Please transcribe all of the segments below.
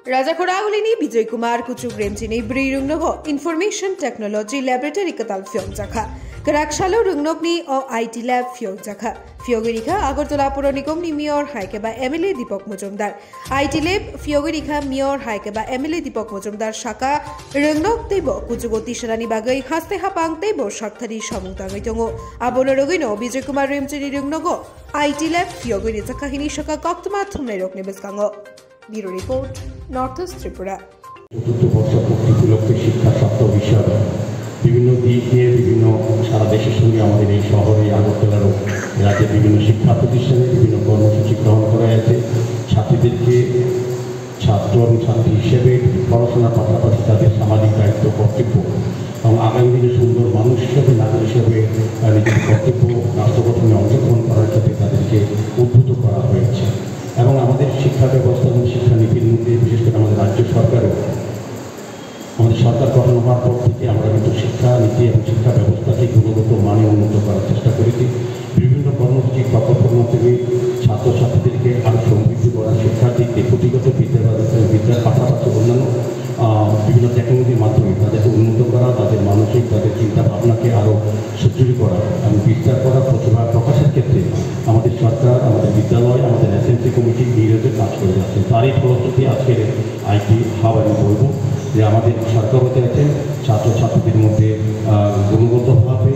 Rajakoraulini Vijay Kumar Kuchuk Remchini Bri Rungnogo Information Technology Laboratory Katal Fyong Jakha Karakshalo Rungnokni o IT Lab Fyong Jakha Fyogirikha Agartala Puranikom ni Mayor Haikeba Emily Deepak Mujumdar IT Lab Fyogirikha Mayor Haikeba Emily Deepak Mujumdar Shaka Rungnok Tebo Kuchugoti Sharani Bagai Haste Hapang Tebo Shaktari Shamutangai Tongo Abonarogino Vijay Kumar Remchini Rungnogo IT Lab Fyogiri Zakahini Shaka Koktuma Tumnerok Nebeskango Bureau Report, Northeast Tripura. বিভিন্ন দিক নিয়ে বিভিন্ন সারা দেশের সঙ্গে আমাদের এই শহরে আগরতলারও রাজ্যের বিভিন্ন শিক্ষা প্রতিষ্ঠানে বিভিন্ন কর্মসূচি গ্রহণ করা হয়েছে ছাত্রীদেরকে ছাত্র এবং ছাত্রী হিসেবে পড়াশোনার পাশাপাশি তাদের সামাজিক দায়িত্ব কর্তব্য এবং আগামী দিনে সুন্দর মানুষ হিসেবে নাগরিক হিসেবে নিজের কর্তব্য রাষ্ট্র গঠনে অংশগ্রহণ করার ক্ষেত্রে তাদেরকে উদ্বুদ্ধ করা হয়েছে এবং আমাদের শিক্ষা ব্যবস্থা এবং শিক্ষানীতির মধ্যে বিশেষ করে আমাদের রাজ্য সরকারও আমাদের সরকার গঠন হওয়ার পর থেকে আমরা কিন্তু শিক্ষানীতি এবং শিক্ষা ব্যবস্থাকে গুণগত মানে উন্নত করার চেষ্টা করেছি বিভিন্ন কর্মসূচি প্রকল্পের মাধ্যমে ছাত্রছাত্রীদেরকে আরও সমৃদ্ধ করা শিক্ষার দিক দিয়ে পুঁথিগত বিদ্যার পাশাপাশি অন্যান্য বিভিন্ন টেকনোলজির মাধ্যমে তাদেরকে উন্নত করা তাদের মানসিক তাদের চিন্তা ভাবনাকে আরও সুদৃঢ় করা এবং বিস্তার করা প্রতিভা প্রকাশের ক্ষেত্রে আমাদের সরকার আমাদের বিদ্যালয় আমাদের এসএমসি কমিটি নিরোধে কাজ করে যাচ্ছে তারই ফলশ্রুতি আজকের আইটি হাব আমি বলবো যে আমাদের সরকার হতে আছেন ছাত্রছাত্রীদের মধ্যে গুণগতভাবে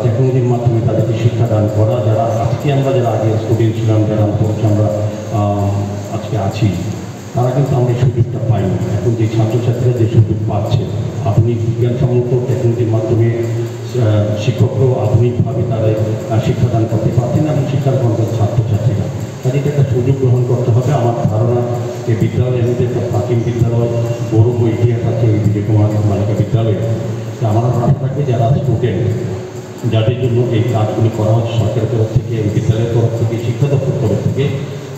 টেকনোলজির মাধ্যমে তাদেরকে শিক্ষাদান করা যারা আজকে আমরা যারা আগে স্টুডেন্ট ছিলাম যারা আমরা আজকে আছি তারা কিন্তু আমরা এই সুযোগটা পাইনি এখন যে ছাত্রছাত্রীরা যে সুযোগ পাচ্ছে আধুনিক বিজ্ঞানসম্মত টেকনোলজির মাধ্যমে শিক্ষকরাও আধুনিকভাবে তাদের শিক্ষাদান করতে পারছেন এবং শিক্ষা গ্রহণ করছে ছাত্রছাত্রীরা কাজে একটা সুযোগ গ্রহণ করতে হবে আমার ধারণা যে বিদ্যালয়ের মধ্যে একটা প্রাচীন বিদ্যালয় গৌরব ইতিহাস আছে এই বিজয় কুমার বালিকা বিদ্যালয়ে আমার আশা থাকবে যারা স্টুডেন্ট যাদের জন্য এই কাজগুলি করা হচ্ছে সরকারের তরফ থেকে এবং বিদ্যালয়ের তরফ থেকে শিক্ষা দপ্তর তরফ থেকে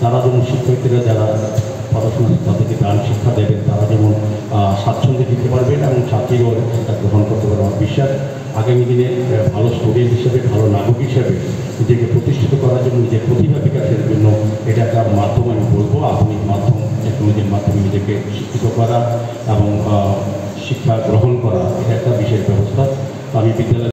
তারা যেমন শিক্ষার্থীরা যারা পড়াশোনা তাদেরকে গান শিক্ষা দেবেন তারা যেমন স্বাচ্ছন্দ্যে দিতে পারবেন এবং ছাত্রীরাও সেটা গ্রহণ করতে পারবে আমার বিশ্বাস আগামী দিনে ভালো স্টুডেন্ট হিসেবে ভালো নাগরিক হিসেবে নিজেকে প্রতিষ্ঠিত করার জন্য নিজের প্রতিভা বিকাশের জন্য এটা একটা মাধ্যম আমি বলবো আধুনিক মাধ্যম টেকনোলজির মাধ্যমে নিজেকে শিক্ষিত করা এবং শিক্ষা গ্রহণ করা এটা একটা বিশেষ ব্যবস্থা আমি বিদ্যালয়